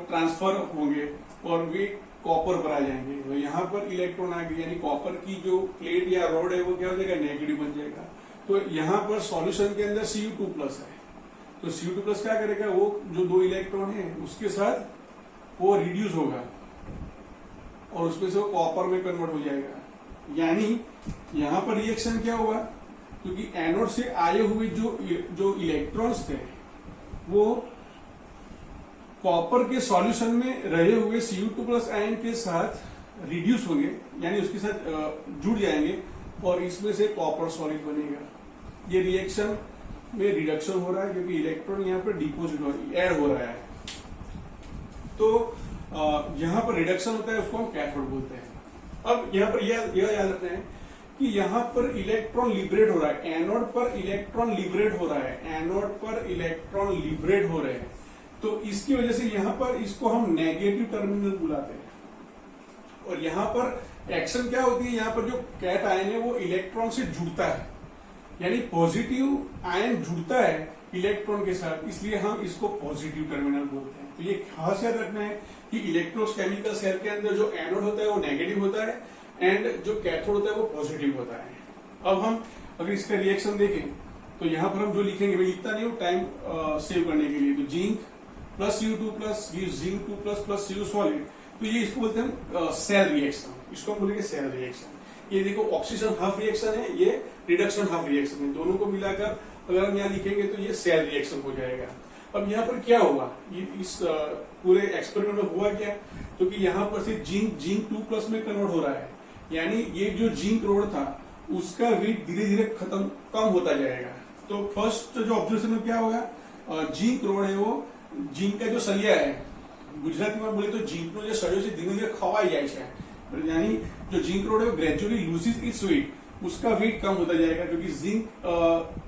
Speaker 1: transfer होंगे और वे कॉपर पर आ जाएंगे। तो यहाँ पर इलेक्ट्रॉन आ गए, यानी कॉपर की जो प्लेट या रॉड है वो क्या हो जाएगा, नेगेटिव बन जाएगा। तो यहाँ पर सॉल्यूशन के अंदर Cu2+ है, तो Cu2+ क्या करेगा, वो जो 2 इलेक्ट्रॉन है उसके साथ वो रिड्यूस होगा और उसमें से वो कॉपर में कन्वर्ट हो जाएगा। यानी यहाँ पर रिएक्शन क्या हुआ, क्योंकि एनोड से आए हुए जो इलेक्ट्रॉन्स थे वो कॉपर के सॉल्यूशन में रहे हुए Cu2+ आयन के साथ रिड्यूस होंगे, यानी उसके साथ जुड़ जाएंगे और इसमें से कॉपर सॉलिड बनेगा। ये रिएक्शन में रिडक्शन हो रहा है क्योंकि इलेक्ट्रॉन यहाँ पर डिपोजिट ऐड हो रहा है। तो यहाँ पर रिडक्शन होता है, उसको हम कैथोड बोलते हैं। अब यहाँ पर यह याद रखना है कि यहाँ पर इलेक्ट्रॉन लिबरेट हो रहा है, एनोड पर इलेक्ट्रॉन लिबरेट हो रहा है, एनोड पर इलेक्ट्रॉन लिबरेट हो रहे हैं। तो इसकी वजह से यहाँ पर इसको हम नेगेटिव टर्मिनल बुलाते हैं। और यहाँ पर एक्शन क्या होती है, यहाँ पर जो कैट आयन है वो इलेक्ट्रॉन से जुड़ता है, यानी पॉजिटिव आयन जुड़ता है इलेक्ट्रॉन के साथ, इसलिए हम इसको पॉजिटिव टर्मिनल बोलते हैं। तो ये खास याद रखना है कि इलेक्ट्रोकेमिकल सेल के अंदर जो एनोड होता है वो नेगेटिव होता है एंड जो कैथोड होता है वो पॉजिटिव होता है। अब हम अगर इसका रिएक्शन देखें तो यहाँ पर हम जो लिखेंगे, मैं लिखता नहीं हूँ टाइम सेव करने के लिए, तो zinc plus Cu2+ gives Zinc2+ plus Cu solid. तो ये इसको बोलते हैं सेल रिएक्शन, इसको हम बोलेंगे सेल रिएक्शन। ये देखो ऑक्सीजन हाफ रिएक्शन है, ये रिडक्शन हाफ रिएक्शन है, दोनों को मिलाकर अगर हम यहाँ लिखेंगे तो ये सेल रिएक्शन हो जाएगा। अब यहाँ पर क्या हुआ, ये इस पूरे एक्सपेरिमेंट में हुआ क्या, क्योंकि तो यहाँ पर से जिंक 2+ में कन्वर्ट हो रहा है, यानी ये जो जिंक रोड था उसका वेट धीरे धीरे कम होता जाएगा। तो फर्स्ट जो ऑब्जर्वेशन में क्या होगा, जिंक रोड है वो जिंक का जो सलिया है, गुजराती में बोले तो जिंक नो जो सलियो से धीरे धीरे खवाई जाए છે, यानी जो जिंक रोड है वो ग्रेजुअली लूजेस इट्स वेट, उसका वेट कम होता जाएगा क्योंकि zinc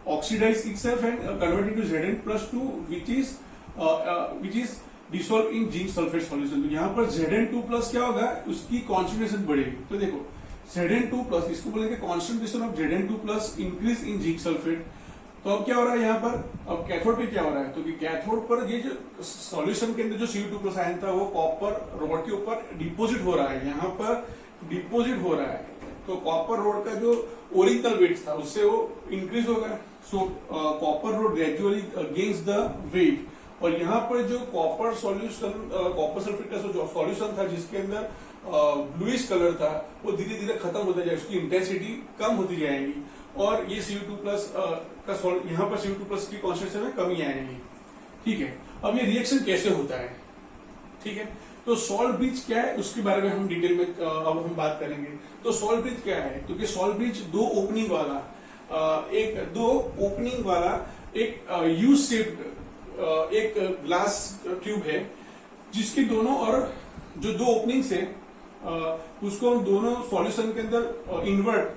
Speaker 1: oxidize itself and convert into Zn+2 which is dissolve in zinc sulphate solution. तो यहाँ पर Zn2+ क्या होगा, उसकी कॉन्सेंट्रेशन बढ़ेगी। तो देखो Zn2+, इसको बोलेंगे concentration of Zn2+ increase in zinc sulphate. तो अब क्या हो रहा है यहाँ पर, अब कैथोड पे क्या हो रहा है, तो कि कैथोड पर ये जो सॉल्यूशन के अंदर जो Cu2+ आयन था वो कॉपर रोड के ऊपर डिपोजिट हो रहा है, यहाँ पर डिपोजिट हो रहा है। तो कॉपर रोड का जो ओरिजिनल वेट था उससे वो इंक्रीज होगा। So copper rod gradually gains the weight, और यहाँ पर जो कॉपर सॉल्यूशन, कॉपर सल्फेट का जो सॉल्यूशन था जिसके अंदर ब्लूइश कलर था वो धीरे धीरे खत्म होता जाएगा, उसकी इंटेंसिटी कम होती जाएगी और ये Cu2+ का यहाँ पर Cu2+ की कॉन्सेंट्रेशन में कमी आएगी। ठीक है, अब ये रिएक्शन कैसे होता है, ठीक है। तो सॉल्ट ब्रिज क्या है उसके बारे में हम डिटेल में अब हम बात करेंगे। तो सॉल्ट ब्रिज क्या है, क्योंकि सॉल्ट ब्रिज दो ओपनिंग वाला एक यू शेप्ड एक ग्लास ट्यूब है जिसके दोनों और जो दो ओपनिंग्स है उसको हम दोनों सॉल्यूशन के अंदर इन्वर्ट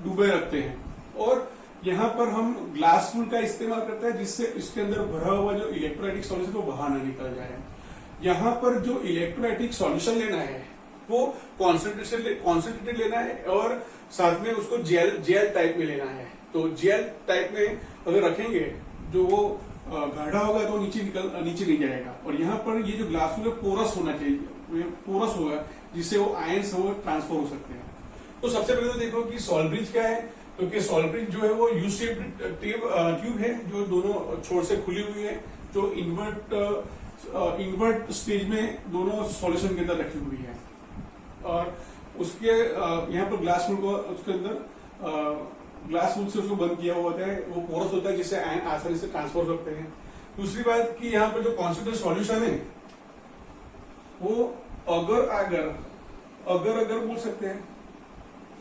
Speaker 1: डूबे रखते हैं और यहाँ पर हम ग्लास फुल का इस्तेमाल करते हैं जिससे इसके अंदर भरा हुआ जो इलेक्ट्रोलाइटिक सॉल्यूशन वो बाहर न निकल जाए। यहाँ पर जो इलेक्ट्रोलाइटिक सॉल्यूशन लेना है वो कॉन्सेंट्रेटेड लेना है और साथ में उसको जेल टाइप में लेना है। तो जेल टाइप में अगर रखेंगे जो वो गाढ़ा होगा तो नीचे नहीं जाएगा। और यहाँ पर ये जो ग्लास फुल पोरस होना चाहिए, पोरस होगा जिससे वो आयंस वो ट्रांसफर हो सकते हैं। तो सबसे पहले तो देखो कि सॉल्ट ब्रिज क्या है, क्योंकि सॉल्ट ब्रिज जो है वो यू शेप्ड ट्यूब है जो दोनों छोर से खुली हुई है, जो इन्वर्ट स्टेज में दोनों सॉल्यूशन के अंदर रखी हुई है और उसके यहाँ पर ग्लास फुल को उसके अंदर ग्लास फुल से उसको बंद किया हुआ होता है, वो पोरस होता है जिससे आयन आसानी से ट्रांसफर हो सकते हैं। दूसरी बात कि यहाँ पर जो कॉन्सेंट्रेटेड सॉल्यूशन है वो अगर बोल सकते हैं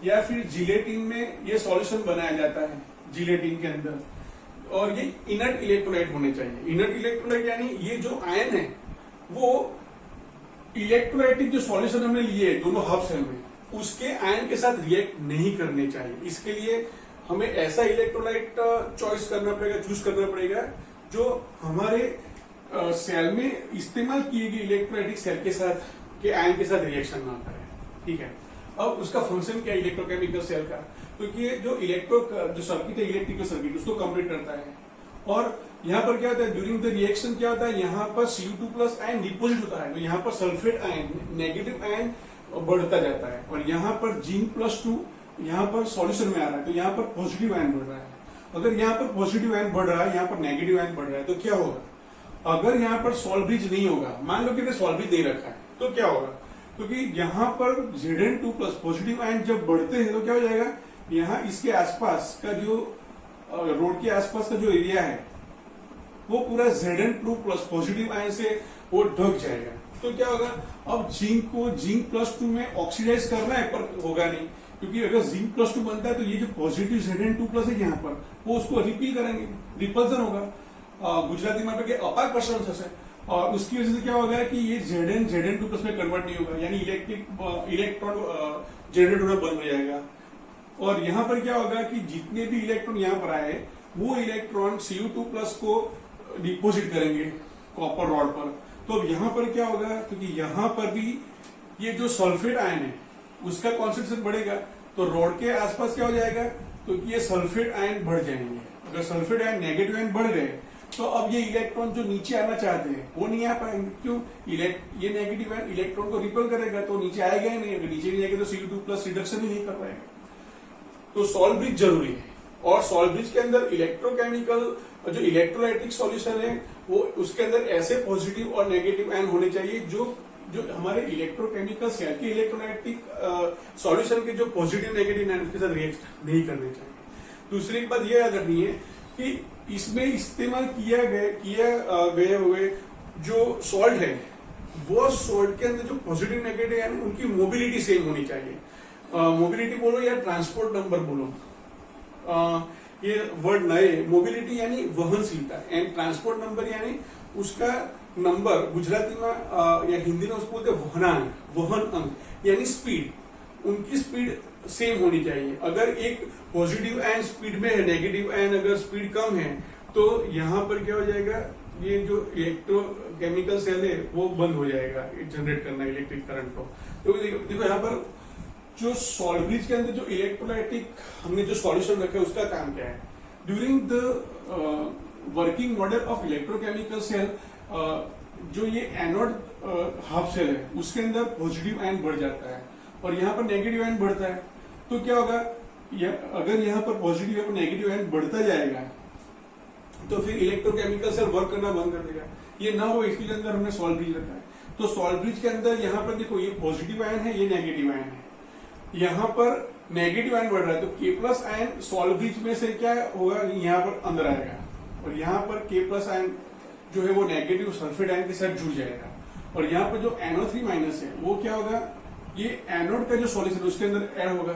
Speaker 1: या फिर जिलेटिन में ये सॉल्यूशन बनाया जाता है जिलेटिन के अंदर, और ये इनर्ट इलेक्ट्रोलाइट होने चाहिए। इनर्ट इलेक्ट्रोलाइट यानी ये जो आयन है वो इलेक्ट्रोलाइटिक जो सॉल्यूशन हमने लिए दोनों हब सेल में उसके आयन के साथ रिएक्ट नहीं करने चाहिए। इसके लिए हमें ऐसा इलेक्ट्रोलाइट चूज करना पड़ेगा जो हमारे सेल में इस्तेमाल किए गए इलेक्ट्रोलाइटिक सेल के साथ के आयन के साथ रिएक्शन ना करे। ठीक है, अब उसका फंक्शन क्या है इलेक्ट्रोकेमिकल सेल का, क्योंकि जो जो सर्किट है इलेक्ट्रिकल सर्किट उसको कंप्लीट करता है। और यहाँ पर क्या होता है ड्यूरिंग द रिएक्शन क्या होता है, यहाँ पर Cu2+ आयन डिपोजिट होता है तो यहाँ पर सल्फेट आयन नेगेटिव आयन बढ़ता जाता है और यहाँ पर Zn+2 यहाँ पर सॉल्यूशन में आ रहा है तो यहाँ पर पॉजिटिव आयन बढ़ रहा है। अगर यहाँ पर पॉजिटिव आयन बढ़ रहा है, यहाँ पर नेगेटिव आयन बढ़ रहा है तो क्या होगा, अगर यहाँ पर सॉल्ट ब्रिज नहीं होगा, मान लो कि सॉल्ट ब्रिज दे रखा है तो क्या होगा, क्योंकि यहाँ पर Zn2+ पॉजिटिव आयन जब बढ़ते हैं तो क्या हो जाएगा, यहाँ इसके आसपास का जो रोड के आसपास का जो एरिया है वो पूरा Zn2+ पॉजिटिव आयन से वो ढक जाएगा। तो क्या होगा, अब जिंक को Zn+2 में ऑक्सीडाइज करना है पर होगा नहीं, क्योंकि अगर Zn+2 बनता है तो ये जो पॉजिटिव Zn2+ है यहाँ पर वो उसको रिपील करेंगे, रिपल्सन होगा, गुजराती में के अपाकर्षण थશે और उसकी वजह से क्या होगा कि ये Zn2+ में कन्वर्ट नहीं होगा, यानी इलेक्ट्रॉन जनरेट होना बंद हो जाएगा। और यहाँ पर क्या होगा कि जितने भी इलेक्ट्रॉन यहाँ पर आए वो इलेक्ट्रॉन Cu2+ को डिपोजिट करेंगे कॉपर रॉड पर। तो अब यहाँ पर क्या होगा, क्योंकि यहाँ पर भी ये जो सल्फेट आयन है उसका कॉन्सेंट्रेशन बढ़ेगा, तो रॉड के आसपास क्या हो जाएगा, तो ये सल्फेट आयन बढ़ जाएंगे। अगर सल्फेट आयन नेगेटिव आयन बढ़ गए तो अब ये इलेक्ट्रॉन जो नीचे आना चाहते हैं वो नहीं आ पाएंगे। क्यों, ये नेगेटिव आयन इलेक्ट्रॉन को रिपेल करेगा तो नीचे आएगा ही नहीं, अगर नीचे नहीं आएगा तो Cu2+ रिडक्शन ही नहीं कर पाएगा। तो सॉल्ट ब्रिज जरूरी है, और सॉल्ट ब्रिज के अंदर इलेक्ट्रोकेमिकल जो इलेक्ट्रोलाइटिक सॉल्यूशन है वो उसके अंदर ऐसे पॉजिटिव और नेगेटिव आयन होने चाहिए जो हमारे इलेक्ट्रोकेमिकल सेल के इलेक्ट्रोलाइटिक सॉल्यूशन के जो पॉजिटिव नेगेटिव आयन उसके साथ रिएक्ट नहीं करने चाहिए। दूसरी बात यह याद रखनी है कि इसमें इस्तेमाल किए गए हुए जो सॉल्ट है वो सॉल्ट के अंदर जो पॉजिटिव नेगेटिव आयन उनकी मोबिलिटी सेम होनी चाहिए। मोबिलिटी बोलो या ट्रांसपोर्ट नंबर बोलो, ये वर्ड नए, मोबिलिटी यानी वहनशीलता एंड ट्रांसपोर्ट नंबर यानी उसका नंबर, गुजराती में या हिंदी में उसको बोलते हैं वहनांक, वहन अंक यानी स्पीड, उनकी स्पीड सेम होनी चाहिए। अगर एक पॉजिटिव आयन स्पीड में है, नेगेटिव आयन अगर स्पीड कम है तो यहाँ पर क्या हो जाएगा, ये जो इलेक्ट्रोकेमिकल सेल है वो बंद हो जाएगा जनरेट करना इलेक्ट्रिक करंट को। तो देखो यहाँ पर जो सॉल्ट ब्रिज के अंदर जो इलेक्ट्रोलाइटिक हमने जो सॉल्यूशन रखा है उसका काम क्या है, during the working model of electrochemical cell, जो ये एनोड हाफ सेल है उसके अंदर पॉजिटिव आयन बढ़ जाता है और यहाँ पर नेगेटिव आयन बढ़ता है। तो क्या होगा, अगर यहाँ पर पॉजिटिव या नेगेटिव आयन बढ़ता जाएगा तो फिर इलेक्ट्रोकेमिकल सेल वर्क करना बंद कर देगा। ये ना हो इसके अंदर हमने सॉल्ट ब्रिज रखा है। तो सॉल्ट ब्रिज के अंदर यहाँ पर देखो ये पॉजिटिव आयन है, ये नेगेटिव आयन है, यहाँ पर नेगेटिव आयन बढ़ रहा है तो K+ आयन सॉल्ट ब्रिज में से क्या होगा, यहाँ पर अंदर आएगा और यहाँ पर K+ आयन जो है वो नेगेटिव सल्फेट आयन के साथ जुड़ जाएगा और यहाँ पर जो NO3- है वो क्या होगा, ये एनोड का जो सॉल्यूशन उसके अंदर ऐड होगा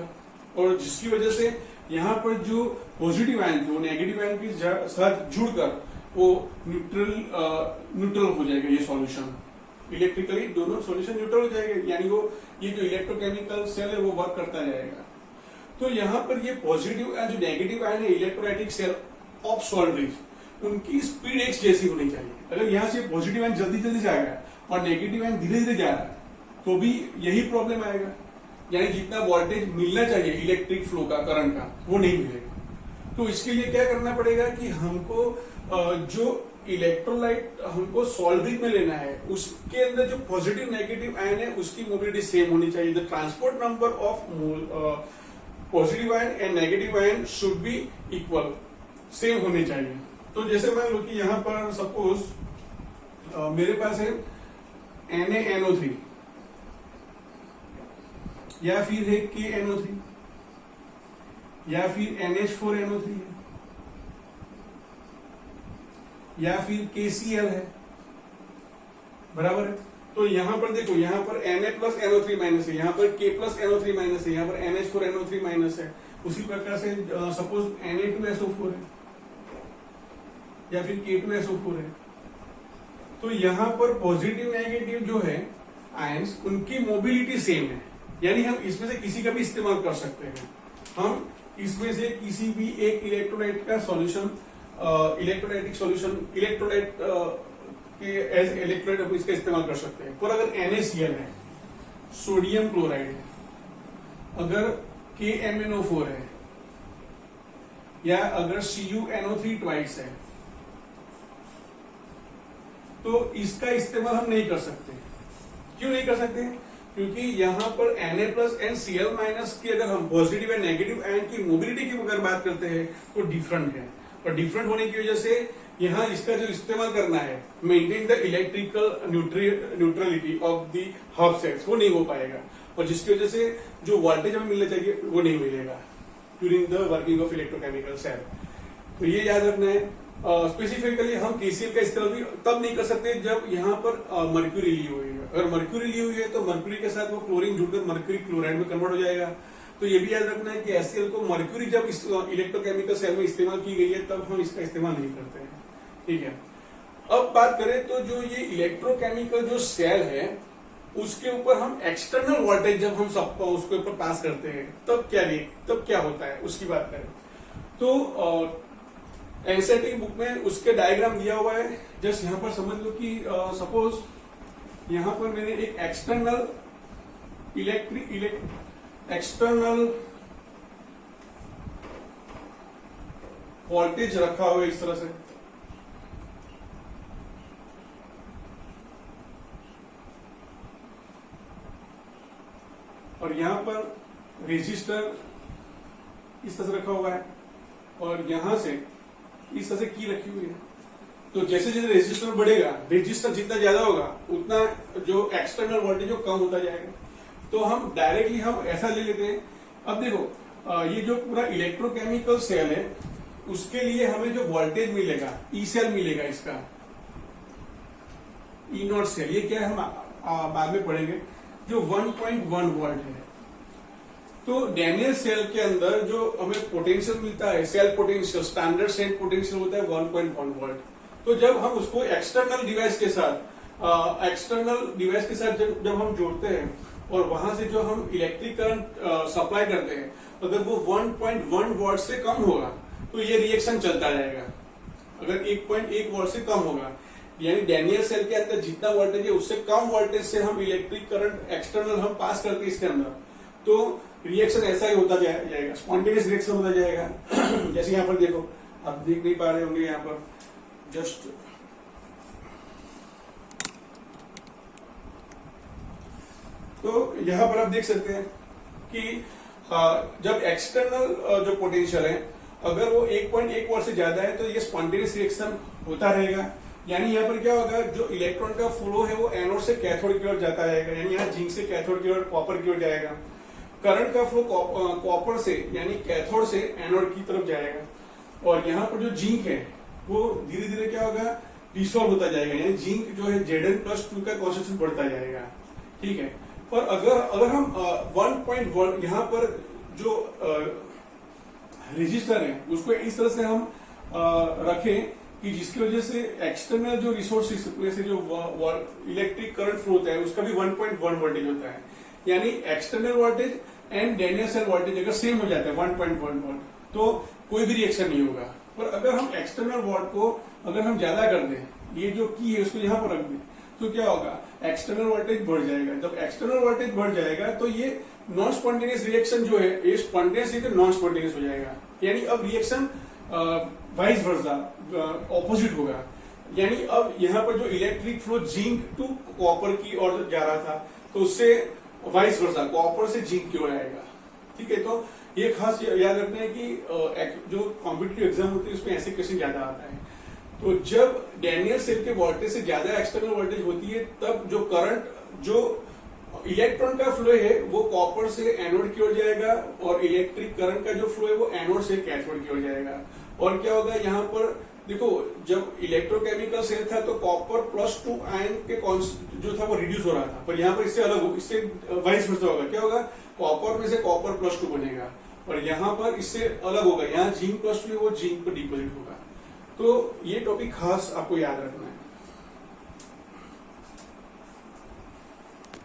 Speaker 1: और जिसकी वजह से यहाँ पर जो पॉजिटिव आयन थे वो नेगेटिव आयन के साथ जुड़कर वो न्यूट्रल हो जाएगा। ये सॉल्यूशन इलेक्ट्रिकली दोनों सॉल्यूशन न्यूट्रल हो जाएगा, यानी वो ये जो इलेक्ट्रोकेमिकल सेल है वो वर्क करता जाएगा। तो यहाँ पर ये पॉजिटिव एंड जो नेगेटिव आयन है electrolytic cell of salt bridge उनकी स्पीड एक जैसी होनी चाहिए। अगर यहाँ से पॉजिटिव आयन जल्दी जल्दी जा रहा है और नेगेटिव आयन धीरे धीरे जा रहा है तो भी यही प्रॉब्लम आएगा, यानी जितना वोल्टेज मिलना चाहिए इलेक्ट्रिक फ्लो का, करंट का, वो नहीं मिलेगा। तो इसके लिए क्या करना पड़ेगा कि हमको जो इलेक्ट्रोलाइट हमको सॉल्ट ब्रिज में लेना है उसके अंदर जो पॉजिटिव नेगेटिव आयन है उसकी मोबिलिटी सेम होनी चाहिए। The transport number of positive ion and negative ion should be equal, same होने चाहिए। तो जैसे मान लो कि यहाँ पर सपोज मेरे पास है NaNO3 या फिर है KNO3 या फिर NH4NO3 है या फिर KCl है, बराबर है। तो यहाँ पर देखो, यहाँ पर Na+NO3- है, यहाँ पर K+NO3- है, यहाँ पर NH4NO3- है। उसी प्रकार से सपोज Na2SO4 है या फिर K2SO4 है। तो यहाँ पर पॉजिटिव नेगेटिव जो है आयंस उनकी मोबिलिटी सेम है, यानी हम इसमें से किसी का भी इस्तेमाल कर सकते हैं। हम इसमें से किसी भी एक इलेक्ट्रोलाइट का सॉल्यूशन, इलेक्ट्रोलाइटिक सॉल्यूशन, इलेक्ट्रोलाइट के एज इलेक्ट्रोलाइट हम इसका इस्तेमाल कर सकते हैं। पर अगर NaCl है, सोडियम क्लोराइड है, अगर KMnO4 है या अगर CuNO3 ट्वाइस है तो इसका इस्तेमाल हम नहीं कर सकते। क्यों नहीं कर सकते? क्योंकि यहाँ पर Na+NCl- की अगर हम पॉजिटिव या नेगेटिव आयन की मोबिलिटी की अगर बात करते हैं तो डिफरेंट है, और डिफरेंट होने की वजह से यहाँ इसका जो इस्तेमाल करना है maintain the electrical neutrality of the hub cells, वो नहीं हो पाएगा और जिसकी वजह से जो वोल्टेज हमें मिलना चाहिए वो नहीं मिलेगा। During the working of electrochemical cell. तो ये याद रखना है। स्पेसिफिकली हम केसीएल का इस्तेमाल भी तब नहीं कर सकते जब यहाँ पर मर्क्यूरी ली हुई है। अगर मर्क्यूरी ली हुई है तो मर्क्यूरी के साथ वो क्लोरीन जुड़कर मर्क्यूरी क्लोराइड में कन्वर्ट हो जाएगा। तो ये भी याद रखना है कि HCl को मर्क्यूरी जब इलेक्ट्रोकेमिकल सेल में इस्तेमाल की गई है तब हम इसका इस्तेमाल नहीं करते हैं। ठीक है, अब बात करें तो जो ये इलेक्ट्रोकेमिकल जो सेल है उसके ऊपर हम एक्सटर्नल वोल्टेज जब हम सब उसके ऊपर पास करते हैं तब क्या होता है उसकी बात करें तो एनसीईआरटी की बुक में उसके डायग्राम दिया हुआ है। जस्ट यहां पर समझ लो कि सपोज यहां पर मैंने एक एक्सटर्नल वोल्टेज रखा हुआ है इस तरह से, और यहां पर रेजिस्टर इस तरह से रखा हुआ है और यहां से इस तरह से की रखी हुई है। तो जैसे जैसे रेजिस्टर बढ़ेगा, रेजिस्टर जितना ज्यादा होगा उतना जो एक्सटर्नल वोल्टेज जो कम होता जाएगा। तो हम डायरेक्टली हम ऐसा ले लेते हैं। अब देखो ये जो पूरा इलेक्ट्रोकेमिकल सेल है उसके लिए हमें जो वोल्टेज मिलेगा ई सेल मिलेगा, इसका ई नॉट सेल, ये क्या है हम बाद में पढ़ेंगे, जो 1.1 वोल्ट है। तो डैनियल सेल के अंदर जो हमें पोटेंशियल मिलता है, cell potential, standard cell potential होता है 1.1 वोल्ट। तो जब हम उसको एक्सटर्नल डिवाइस के साथ जब हम जोड़ते हैं और वहां से जो हम इलेक्ट्रिक करंट सप्लाई करते हैं, अगर वो 1.1 वोल्ट से कम होगा तो ये रिएक्शन चलता रहेगा। अगर 1.1 वोल्ट से कम होगा यानी डैनियल सेल के अंदर जितना वोल्टेज है उससे कम वोल्टेज से हम इलेक्ट्रिक करंट एक्सटर्नल हम पास करते हैं इसके अंदर, तो रिएक्शन ऐसा ही होता जाएगा, स्पॉन्टेनियस रिएक्शन होता जाएगा। जैसे यहाँ पर देखो, आप देख नहीं पा रहे होंगे, यहाँ पर जस्ट तो यहाँ पर आप देख सकते हैं कि जब एक्सटर्नल जो पोटेंशियल है अगर वो 1.1 वोल्ट से ज्यादा है तो ये स्पॉन्टेनियस रिएक्शन होता रहेगा। यानी यहाँ पर क्या होगा, जो इलेक्ट्रॉन का फ्लो है वो एनोड से कैथोड की ओर जाता रहेगा, यानी यहाँ जिंक से कैथोड की ओर, कॉपर की ओर जाएगा। करंट का फ्लो कॉपर से यानी कैथोड से एनोड की तरफ जाएगा। और यहाँ पर जो जिंक है वो धीरे धीरे क्या होगा, डिसॉल्व होता जाएगा, यानी जिंक जो है Zn+2 का कॉन्सेंट्रेशन बढ़ता जाएगा। ठीक है, पर अगर हम 1.1 यहाँ पर जो रजिस्टर है उसको इस तरह से हम रखें कि जिसकी वजह से एक्सटर्नल जो रिसोर्सेज जैसे जो इलेक्ट्रिक करंट फ्लो होता है उसका भी 1.1 वोल्टेज होता है। यानी external voltage and Daniell cell voltage अगर सेम हो जाता है 1.1 वोल्ट तो कोई भी रिएक्शन नहीं होगा। पर अगर हम एक्सटर्नल वोल्ट को अगर हम ज्यादा कर दें, ये जो की है उसको यहाँ पर रख दें, तो क्या होगा, एक्सटर्नल वोल्टेज बढ़ जाएगा। जब एक्सटर्नल वोल्टेज बढ़ जाएगा तो ये नॉन स्पॉन्टेनियस रिएक्शन जो है ये स्पॉन्टेनियस नॉन स्पॉन्टेनियस हो जाएगा। यानी अब रिएक्शन वाइस वर्सा ऑपोजिट होगा। यानी अब यहाँ पर जो electric flow zinc to copper की ओर जा रहा था तो उससे वाइस वर्सा कॉपर से जिंक की ओर आएगा। ठीक है, तो ये खास याद रखना है कि जो कॉम्पिटिटिव एग्जाम होते हैं उसमें ऐसे क्वेश्चन ज्यादा आता है। तो जब डैनियल सेल के वोल्टेज से ज्यादा एक्सटर्नल वोल्टेज होती है तब जो करंट, जो इलेक्ट्रॉन का फ्लो है वो कॉपर से एनोड की ओर जाएगा और इलेक्ट्रिक करंट का जो फ्लो है वो एनोड से कैथोड की ओर जाएगा। और क्या होगा, यहाँ पर देखो जब इलेक्ट्रोकेमिकल सेल था तो कॉपर +2 आयन के जो था वो रिड्यूस हो रहा था, पर यहाँ पर इससे अलग हो, इससे वाइस वर्सा होगा। क्या होगा, कॉपर में से कॉपर +2 बनेगा और यहाँ पर इससे अलग होगा, यहाँ जिंक +2 वो जिंक पर डिपोजिट होगा। तो ये टॉपिक खास आपको याद रखना है।